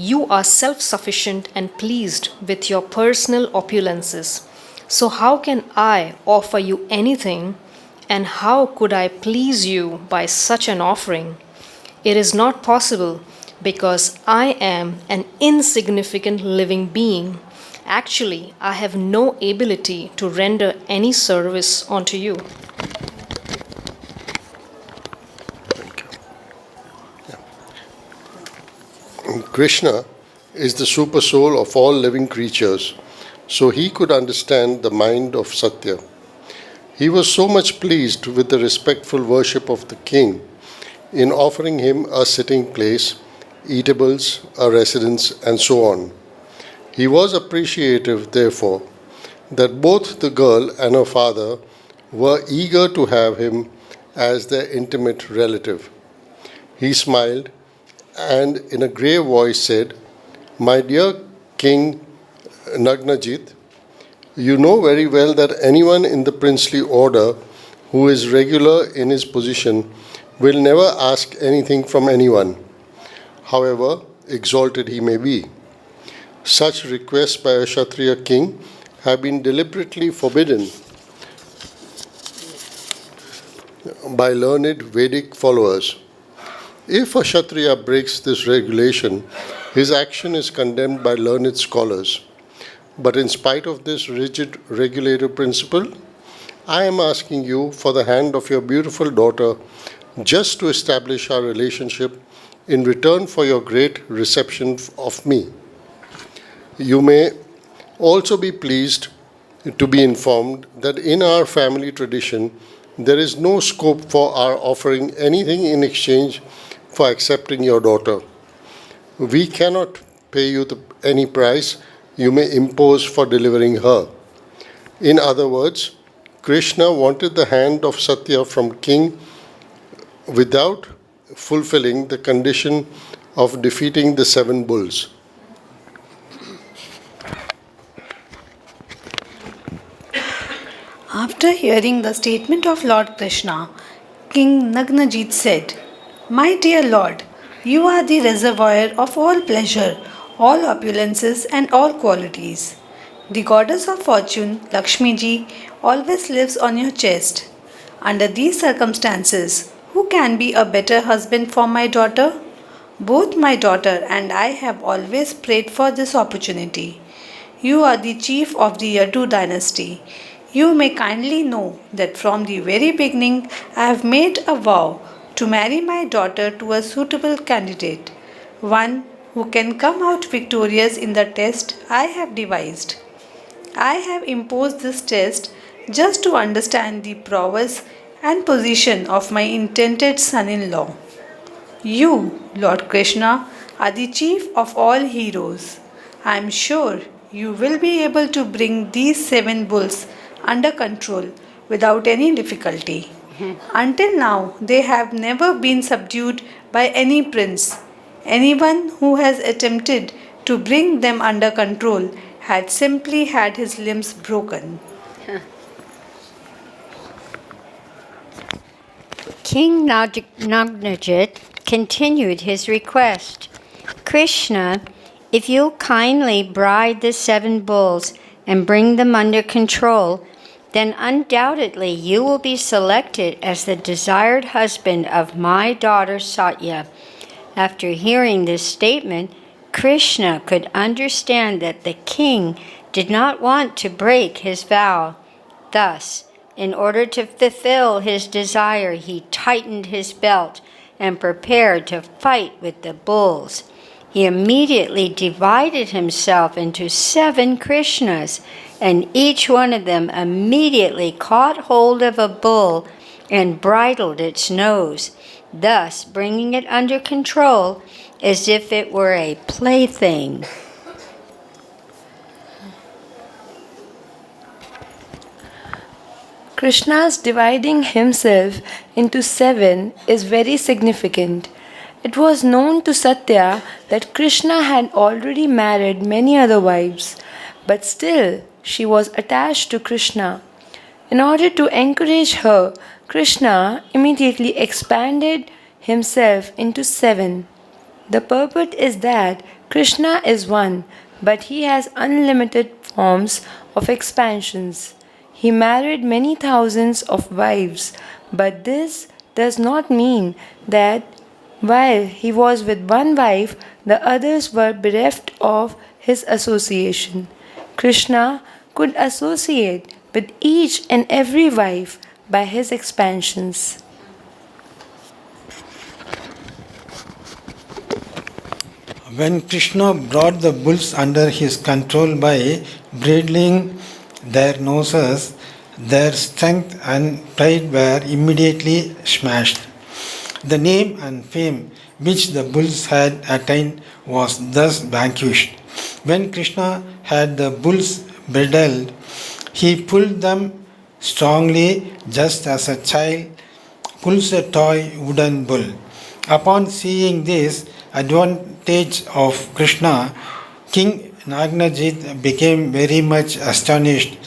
You are self-sufficient and pleased with your personal opulences. So how can I offer you anything, and how could I please you by such an offering? It is not possible, because I am an insignificant living being. Actually, I have no ability to render any service unto you. Krishna is the super soul of all living creatures, so he could understand the mind of Satya. He was so much pleased with the respectful worship of the king in offering him a sitting place, eatables, a residence, and so on. He was appreciative, therefore, that both the girl and her father were eager to have him as their intimate relative. He smiled and in a grave voice said, My dear King Nagnajit, you know very well that anyone in the princely order who is regular in his position will never ask anything from anyone, however exalted he may be. Such requests by a Kshatriya king have been deliberately forbidden by learned Vedic followers. If a Kshatriya breaks this regulation, his action is condemned by learned scholars. But in spite of this rigid regulative principle, I am asking you for the hand of your beautiful daughter just to establish our relationship in return for your great reception of me. You may also be pleased to be informed that in our family tradition, there is no scope for our offering anything in exchange for accepting your daughter. We cannot pay you any price you may impose for delivering her. In other words, Krishna wanted the hand of Satya from king without fulfilling the condition of defeating the 7 bulls. After hearing the statement of Lord Krishna, King Nagnajit said, My dear Lord, you are the reservoir of all pleasure, all opulences and all qualities. The goddess of fortune, Lakshmi ji, always lives on your chest. Under these circumstances, who can be a better husband for my daughter? Both my daughter and I have always prayed for this opportunity. You are the chief of the Yadu dynasty. You may kindly know that from the very beginning I have made a vow to marry my daughter to a suitable candidate, one who can come out victorious in the test I have devised. I have imposed this test just to understand the prowess and position of my intended son-in-law. You, Lord Krishna, are the chief of all heroes. I am sure you will be able to bring these 7 bulls under control without any difficulty. Until now, they have never been subdued by any prince. Anyone who has attempted to bring them under control had simply had his limbs broken. King Nagnajit continued his request. Krishna, if you'll kindly bride the 7 bulls and bring them under control, then undoubtedly you will be selected as the desired husband of my daughter Satya. After hearing this statement, Krishna could understand that the king did not want to break his vow. Thus, in order to fulfill his desire, he tightened his belt and prepared to fight with the bulls. He immediately divided himself into 7 Krishnas, and each one of them immediately caught hold of a bull and bridled its nose, thus bringing it under control as if it were a plaything. Krishna's dividing himself into 7 is very significant. It was known to Satya that Krishna had already married many other wives, but still she was attached to Krishna. In order to encourage her, Krishna immediately expanded himself into 7. The purport is that Krishna is one, but he has unlimited forms of expansions. He married many thousands of wives, but this does not mean that while he was with one wife, the others were bereft of his association. Krishna could associate with each and every wife by his expansions. When Krishna brought the bulls under his control by bridling their noses, their strength and pride were immediately smashed. The name and fame which the bulls had attained was thus vanquished. When Krishna had the bulls bridled, he pulled them strongly just as a child pulls a toy wooden bull. Upon seeing this advantage of Krishna, King Nagnajit became very much astonished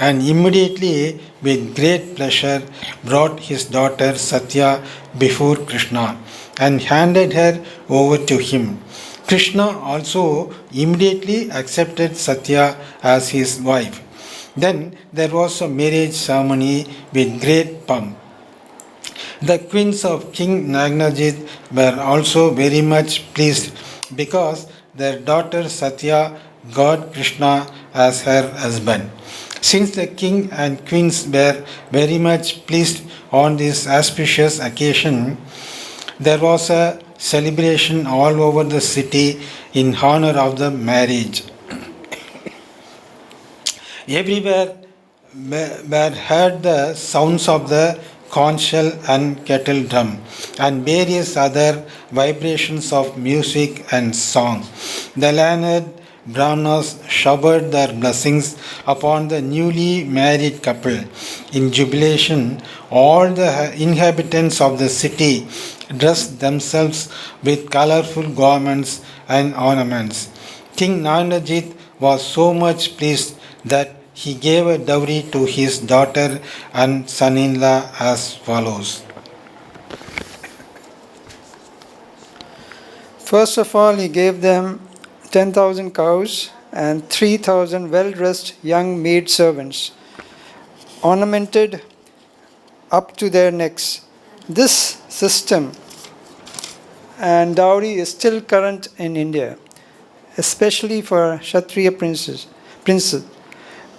and immediately with great pleasure brought his daughter Satya before Krishna and handed her over to him. Krishna also immediately accepted Satya as his wife. Then there was a marriage ceremony with great pomp. The queens of King Nagnajit were also very much pleased because their daughter Satya got Krishna as her husband. Since the king and queens were very much pleased on this auspicious occasion, there was a celebration all over the city in honor of the marriage. Everywhere were heard the sounds of the conch shell and kettle drum and various other vibrations of music and song. The learned Brahmanas showered their blessings upon the newly married couple. In jubilation, all the inhabitants of the city dressed themselves with colorful garments and ornaments. King Nagnajit was so much pleased that he gave a dowry to his daughter and son-in-law as follows. First of all, he gave them 10,000 cows and 3,000 well-dressed young maid servants, ornamented up to their necks. This system and dowry is still current in India, especially for Kshatriya princes.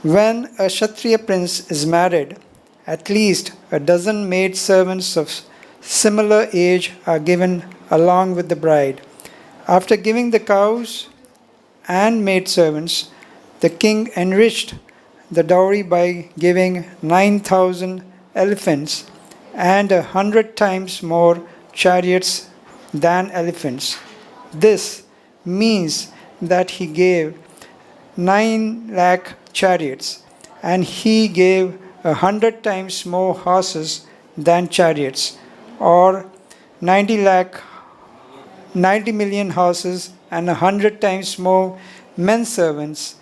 When a Kshatriya prince is married, at least a dozen maid servants of similar age are given along with the bride. After giving the cows and maid servants, the king enriched the dowry by giving 9,000 elephants and 100 times more chariots than elephants. This means that he gave 9 lakh chariots and he gave 100 times more horses than chariots, or 90 million horses and 100 times more men servants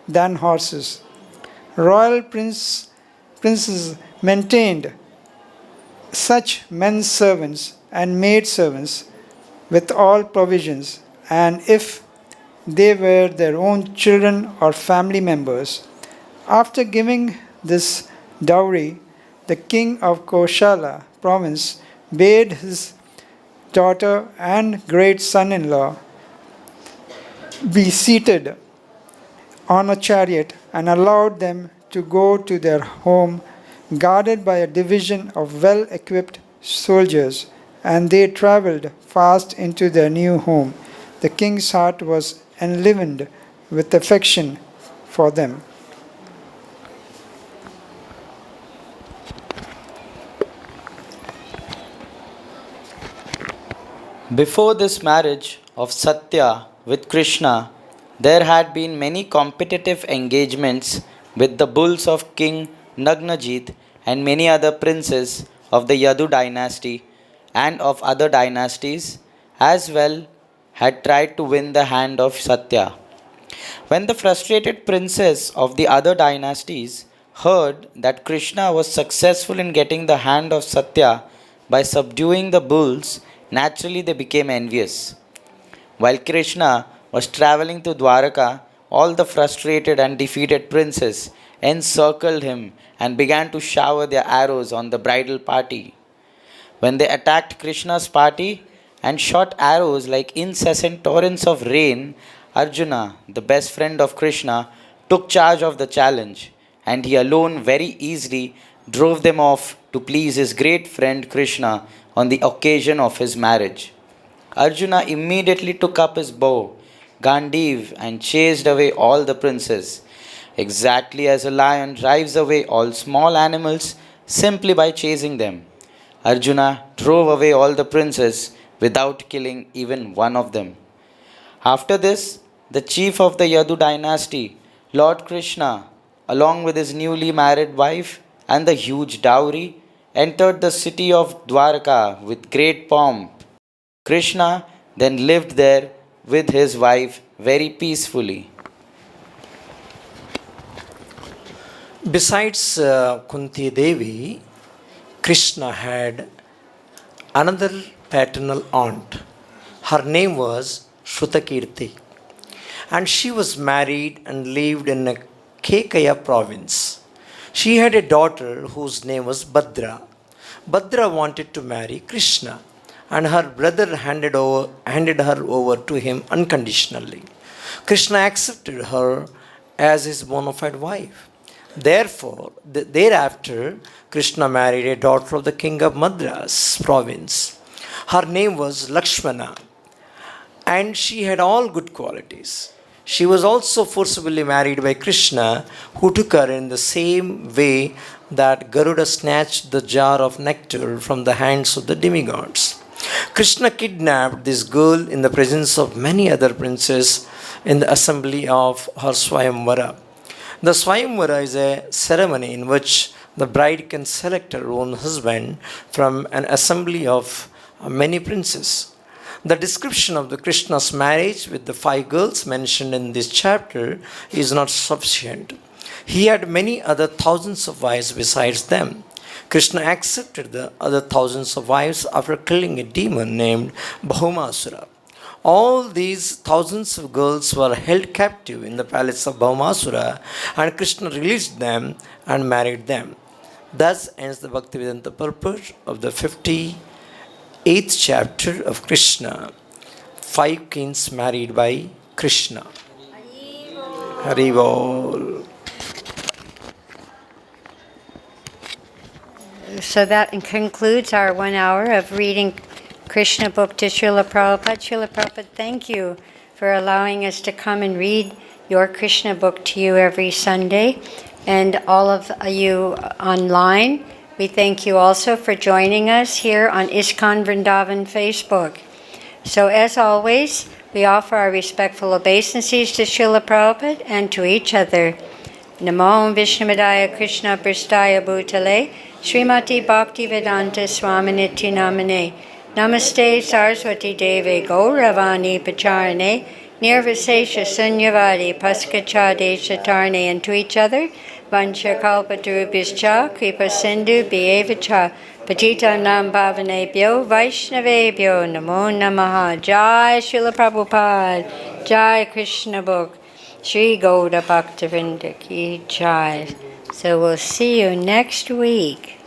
than horses. Royal princes maintained such men servants and maid servants with all provisions, and if they were their own children or family members. After giving this dowry, the king of Koshala province bade his daughter and great son-in-law be seated on a chariot and allowed them to go to their home guarded by a division of well-equipped soldiers, and they traveled fast into their new home. The king's heart was enlivened with affection for them. Before this marriage of Satya with Krishna, there had been many competitive engagements with the bulls of King Nagnajit and many other princes of the Yadu dynasty and of other dynasties as well had tried to win the hand of Satya. When the frustrated princes of the other dynasties heard that Krishna was successful in getting the hand of Satya by subduing the bulls, naturally they became envious. While Krishna was traveling to Dwaraka, all the frustrated and defeated princes encircled him and began to shower their arrows on the bridal party. When they attacked Krishna's party and shot arrows like incessant torrents of rain, Arjuna, the best friend of Krishna, took charge of the challenge, and he alone very easily drove them off to please his great friend Krishna on the occasion of his marriage. Arjuna immediately took up his bow, Gandiv, and chased away all the princes, exactly as a lion drives away all small animals simply by chasing them. Arjuna drove away all the princes without killing even one of them. After this, the chief of the Yadu dynasty, Lord Krishna, along with his newly married wife and the huge dowry, entered the city of Dwarka with great pomp. Krishna then lived there with his wife very peacefully. Besides Kunti Devi, Krishna had another paternal aunt. Her name was Shrutakirti, and she was married and lived in a Kekaya province. She had a daughter whose name was Bhadra. Bhadra wanted to marry Krishna, and her brother handed her over to him unconditionally. Krishna accepted her as his bona fide wife. Therefore, thereafter, Krishna married a daughter of the king of Madras province. Her name was Lakshmana, and she had all good qualities. She was also forcibly married by Krishna, who took her in the same way that Garuda snatched the jar of nectar from the hands of the demigods. Krishna kidnapped this girl in the presence of many other princes in the assembly of her Swayamvara. The Swayamvara is a ceremony in which the bride can select her own husband from an assembly of many princes. The description of the Krishna's marriage with the 5 girls mentioned in this chapter is not sufficient. He had many other thousands of wives besides them. Krishna accepted the other thousands of wives after killing a demon named Bhaumasura. All these thousands of girls were held captive in the palace of Bhaumasura, and Krishna released them and married them. Thus ends the Bhaktivedanta purport of the 58th chapter of Krishna. 5 kings married by Krishna. Haribol. So that concludes our 1 hour of reading Krishna book to Srila Prabhupada. Srila Prabhupada, thank you for allowing us to come and read your Krishna book to you every Sunday. And all of you online, we thank you also for joining us here on ISKCON Vrindavan Facebook. So as always, we offer our respectful obeisances to Srila Prabhupada and to each other. Namo Vishnumadaya Krishna Pristaya Bhutale Srimati Bhaktivedanta Swaminiti Namane Namaste Saraswati Deve Gauravani Pacharane Nirvasesha Sunyavadi Paskachade Shatarne, and to each other Vancha Kalpatarubhischa Kripa Sindhu Bhyevacha Patita Nam Bhavanebhyo Vaishnavebhyo Namo Namaha. Jai Srila Prabhupada, Jai Krishna Book, Shri Gauda Bhaktivinoda Ki Jai. So we'll see you next week.